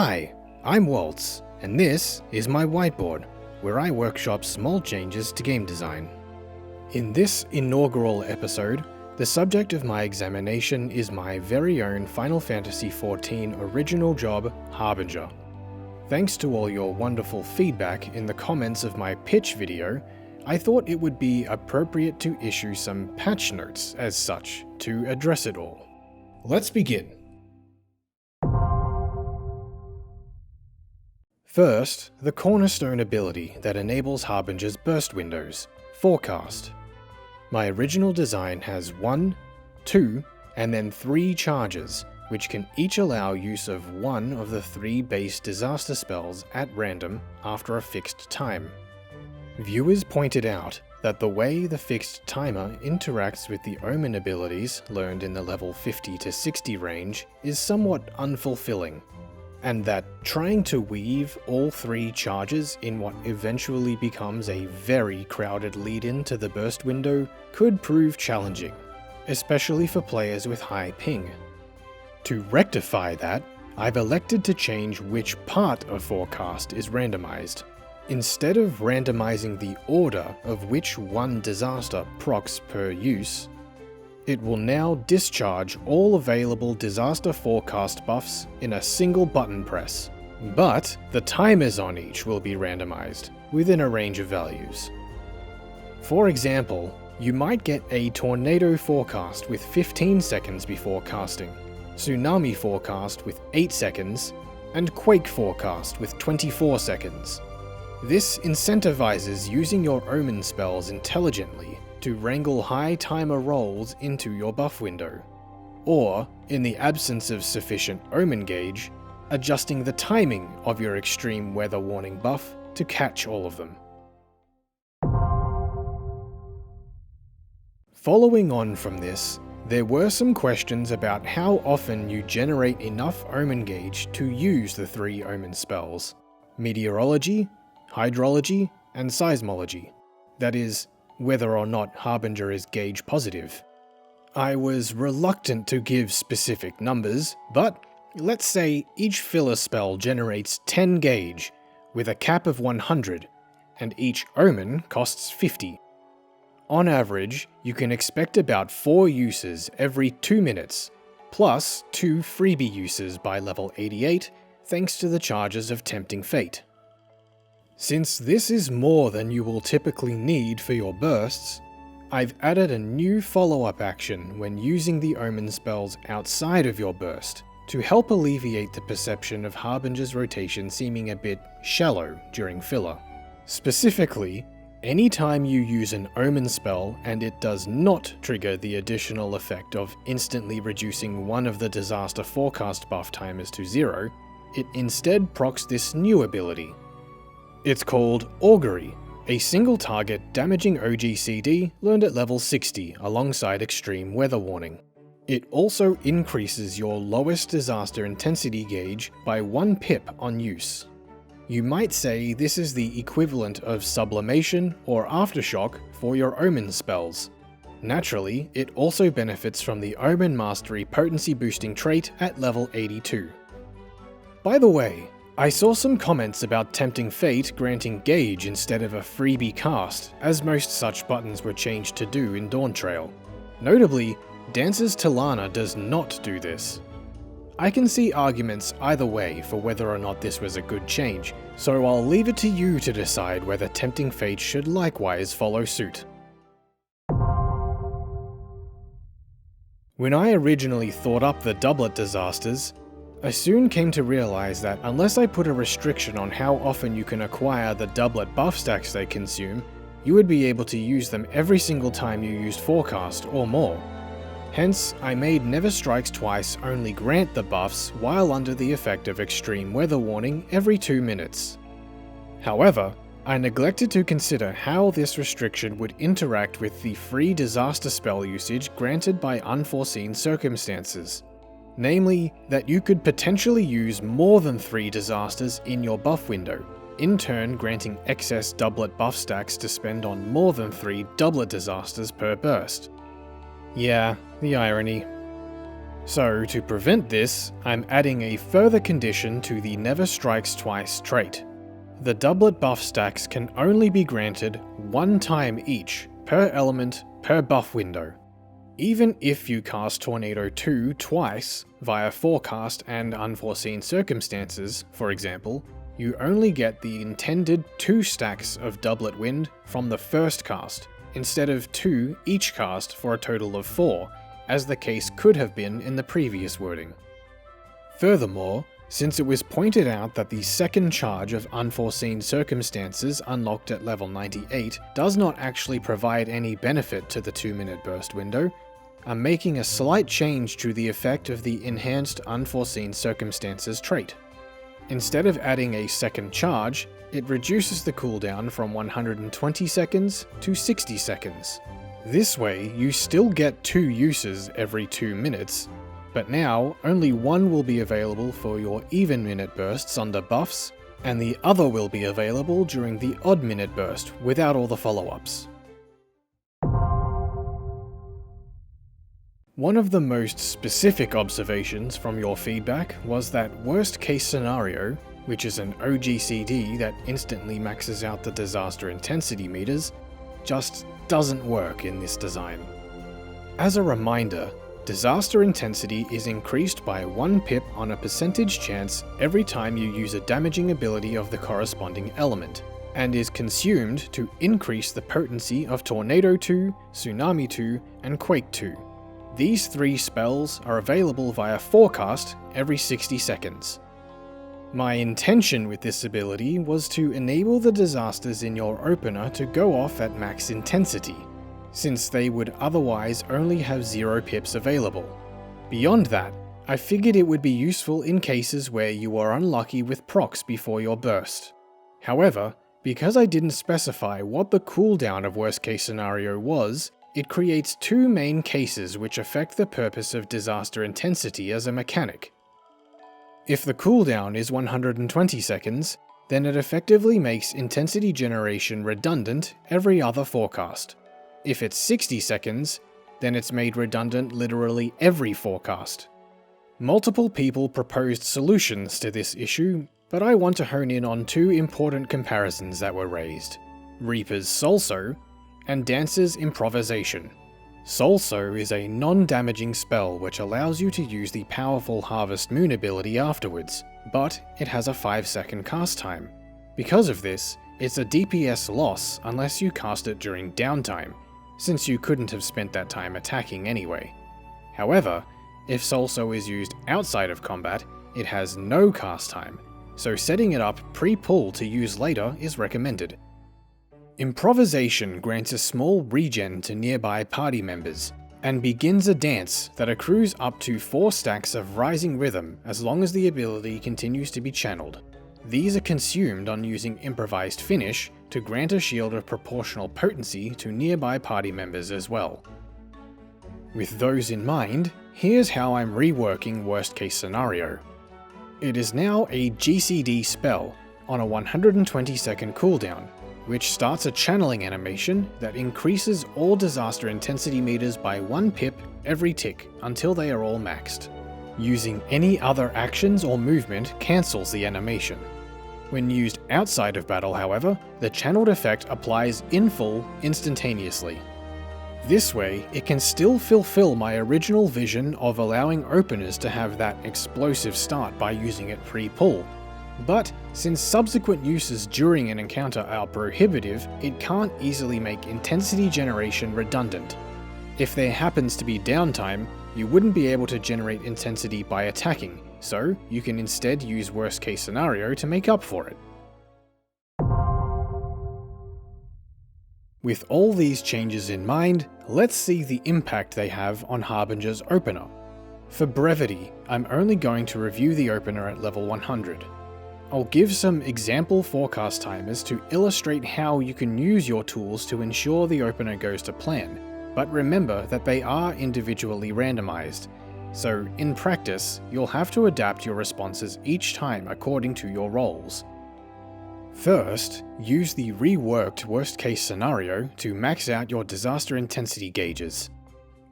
Hi, I'm Waltz, and this is my whiteboard, where I workshop small changes to game design. In this inaugural episode, the subject of my examination is my very own Final Fantasy XIV original job, Harbinger. Thanks to all your wonderful feedback in the comments of my pitch video, I thought it would be appropriate to issue some patch notes as such to address it all. Let's begin. First, the cornerstone ability that enables Harbinger's burst windows, Forecast. My original design has 1, 2, and then 3 charges, which can each allow use of one of the 3 base disaster spells at random after a fixed time. Viewers pointed out that the way the fixed timer interacts with the Omen abilities learned in the level 50 to 60 range is somewhat unfulfilling, and that trying to weave all 3 charges in what eventually becomes a very crowded lead-in to the burst window could prove challenging, especially for players with high ping. To rectify that, I've elected to change which part of Forecast is randomized. Instead of randomizing the order of which one disaster procs per use, it will now discharge all available disaster forecast buffs in a single button press, but the timers on each will be randomized within a range of values. For example, you might get a tornado forecast with 15 seconds before casting, tsunami forecast with 8 seconds, and quake forecast with 24 seconds. This incentivizes using your Omen spells intelligently to wrangle high timer rolls into your buff window, or, in the absence of sufficient Omen gauge, adjusting the timing of your extreme weather warning buff to catch all of them. Following on from this, there were some questions about how often you generate enough Omen gauge to use the 3 Omen spells: Meteorology, Hydrology, and Seismology. That is, whether or not Harbinger is gauge positive. I was reluctant to give specific numbers, but let's say each filler spell generates 10 gauge, with a cap of 100, and each Omen costs 50. On average, you can expect about 4 uses every 2 minutes, plus 2 freebie uses by level 88, thanks to the charges of Tempting Fate. Since this is more than you will typically need for your bursts, I've added a new follow-up action when using the Omen spells outside of your burst, to help alleviate the perception of Harbinger's rotation seeming a bit shallow during filler. Specifically, anytime you use an Omen spell and it does not trigger the additional effect of instantly reducing one of the disaster forecast buff timers to 0, it instead procs this new ability. It's called Augury, a single target damaging OGCD learned at level 60 alongside extreme weather warning. It also increases your lowest disaster intensity gauge by 1 pip on use. You might say this is the equivalent of sublimation or aftershock for your Omen spells. Naturally, it also benefits from the Omen Mastery potency boosting trait at level 82. By the way, I saw some comments about Tempting Fate granting gauge instead of a freebie cast, as most such buttons were changed to do in Dawntrail. Notably, Dancer's Tilana does not do this. I can see arguments either way for whether or not this was a good change, so I'll leave it to you to decide whether Tempting Fate should likewise follow suit. When I originally thought up the doublet disasters, I soon came to realize that unless I put a restriction on how often you can acquire the doublet buff stacks they consume, you would be able to use them every single time you used Forecast or more. Hence, I made Never Strikes Twice only grant the buffs while under the effect of extreme weather warning every 2 minutes. However, I neglected to consider how this restriction would interact with the free disaster spell usage granted by Unforeseen circumstances. Namely, that you could potentially use more than 3 disasters in your buff window, in turn granting excess doublet buff stacks to spend on more than 3 doublet disasters per burst. Yeah, the irony. So to prevent this, I'm adding a further condition to the Never Strikes Twice trait. The doublet buff stacks can only be granted one time each, per element, per buff window. Even if you cast Tornado 2 twice, via Forecast and Unforeseen Circumstances, for example, you only get the intended 2 stacks of doublet wind from the first cast, instead of 2 each cast for a total of 4, as the case could have been in the previous wording. Furthermore, since it was pointed out that the second charge of Unforeseen Circumstances unlocked at level 98 does not actually provide any benefit to the 2-minute burst window, I'm making a slight change to the effect of the enhanced Unforeseen Circumstances trait. Instead of adding a second charge, it reduces the cooldown from 120 seconds to 60 seconds. This way, you still get 2 uses every 2 minutes, but now only one will be available for your even minute bursts under buffs, and the other will be available during the odd minute burst without all the follow-ups. One of the most specific observations from your feedback was that worst case scenario, which is an OGCD that instantly maxes out the disaster intensity meters, just doesn't work in this design. As a reminder, disaster intensity is increased by 1 pip on a percentage chance every time you use a damaging ability of the corresponding element, and is consumed to increase the potency of Tornado 2, Tsunami 2, and Quake 2. These 3 spells are available via Forecast every 60 seconds. My intention with this ability was to enable the disasters in your opener to go off at max intensity, since they would otherwise only have 0 pips available. Beyond that, I figured it would be useful in cases where you are unlucky with procs before your burst. However, because I didn't specify what the cooldown of worst case scenario was, it creates 2 main cases which affect the purpose of disaster intensity as a mechanic. If the cooldown is 120 seconds, then it effectively makes intensity generation redundant every other forecast. If it's 60 seconds, then it's made redundant literally every forecast. Multiple people proposed solutions to this issue, but I want to hone in on 2 important comparisons that were raised: Reaper's Solso and Dancer's Improvisation. Solso is a non-damaging spell which allows you to use the powerful Harvest Moon ability afterwards, but it has a 5-second cast time. Because of this, it's a DPS loss unless you cast it during downtime, since you couldn't have spent that time attacking anyway. However, if Solso is used outside of combat, it has no cast time, so setting it up pre-pull to use later is recommended. Improvisation grants a small regen to nearby party members, and begins a dance that accrues up to 4 stacks of Rising Rhythm as long as the ability continues to be channeled. These are consumed on using Improvised Finish to grant a shield of proportional potency to nearby party members as well. With those in mind, here's how I'm reworking worst case scenario. It is now a GCD spell on a 120-second cooldown, which starts a channeling animation that increases all disaster intensity meters by 1 pip every tick until they are all maxed. Using any other actions or movement cancels the animation. When used outside of battle, however, the channeled effect applies in full instantaneously. This way, it can still fulfill my original vision of allowing openers to have that explosive start by using it pre-pull. But since subsequent uses during an encounter are prohibitive, it can't easily make intensity generation redundant. If there happens to be downtime, you wouldn't be able to generate intensity by attacking, so you can instead use worst case scenario to make up for it. With all these changes in mind, let's see the impact they have on Harbinger's opener. For brevity, I'm only going to review the opener at level 100. I'll give some example forecast timers to illustrate how you can use your tools to ensure the opener goes to plan, but remember that they are individually randomized, so in practice, you'll have to adapt your responses each time according to your roles. First, use the reworked worst case scenario to max out your disaster intensity gauges.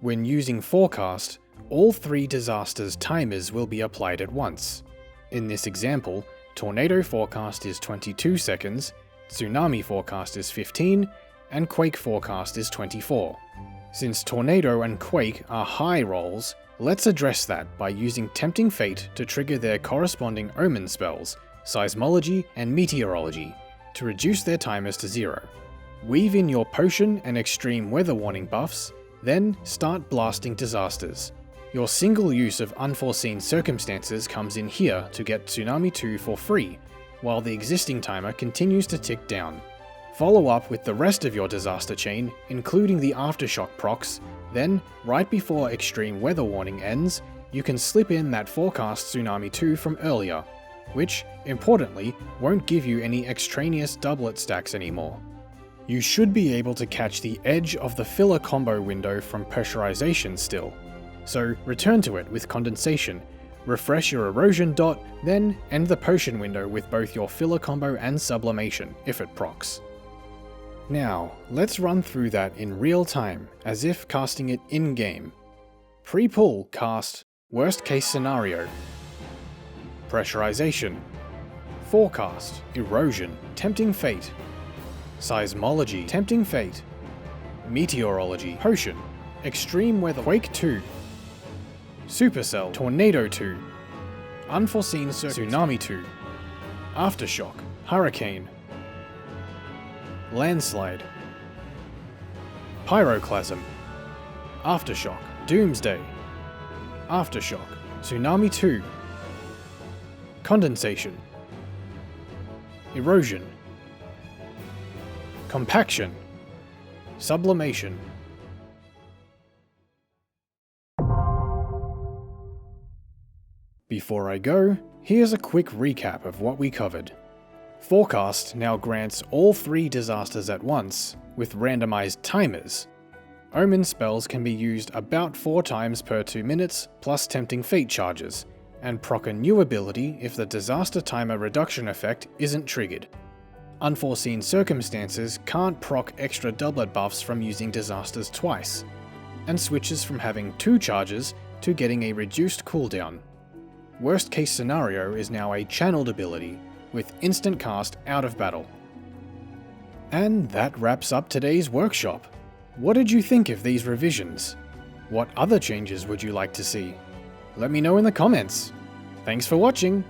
When using forecast, all 3 disasters' timers will be applied at once. In this example, Tornado Forecast is 22 seconds, Tsunami Forecast is 15, and Quake Forecast is 24. Since Tornado and Quake are high rolls, let's address that by using Tempting Fate to trigger their corresponding Omen spells, Seismology and Meteorology, to reduce their timers to 0. Weave in your Potion and Extreme Weather Warning buffs, then start blasting disasters. Your single use of Unforeseen Circumstances comes in here to get Tsunami 2 for free, while the existing timer continues to tick down. Follow up with the rest of your disaster chain, including the Aftershock procs, then, right before Extreme Weather Warning ends, you can slip in that Forecast Tsunami 2 from earlier, which, importantly, won't give you any extraneous doublet stacks anymore. You should be able to catch the edge of the filler combo window from pressurization still, so return to it with condensation, refresh your erosion dot, then end the potion window with both your filler combo and sublimation, if it procs. Now, let's run through that in real time, as if casting it in-game. Pre-pull, cast Worst Case Scenario, Pressurization, Forecast, Erosion, Tempting Fate, Seismology, Tempting Fate, Meteorology, Potion, Extreme Weather, Quake 2, Supercell, Tornado 2, Unforeseen Tsunami 2, Aftershock, Hurricane, Landslide, Pyroclasm, Aftershock, Doomsday, Aftershock, Tsunami 2, Condensation, Erosion, Compaction, Sublimation. Before I go, here's a quick recap of what we covered. Forecast now grants all 3 disasters at once, with randomized timers. Omen spells can be used about 4 times per 2 minutes, plus Tempting Fate charges, and proc a new ability if the disaster timer reduction effect isn't triggered. Unforeseen Circumstances can't proc extra doublet buffs from using disasters twice, and switches from having 2 charges to getting a reduced cooldown. Worst Case Scenario is now a channeled ability, with instant cast out of battle. And that wraps up today's workshop. What did you think of these revisions? What other changes would you like to see? Let me know in the comments. Thanks for watching!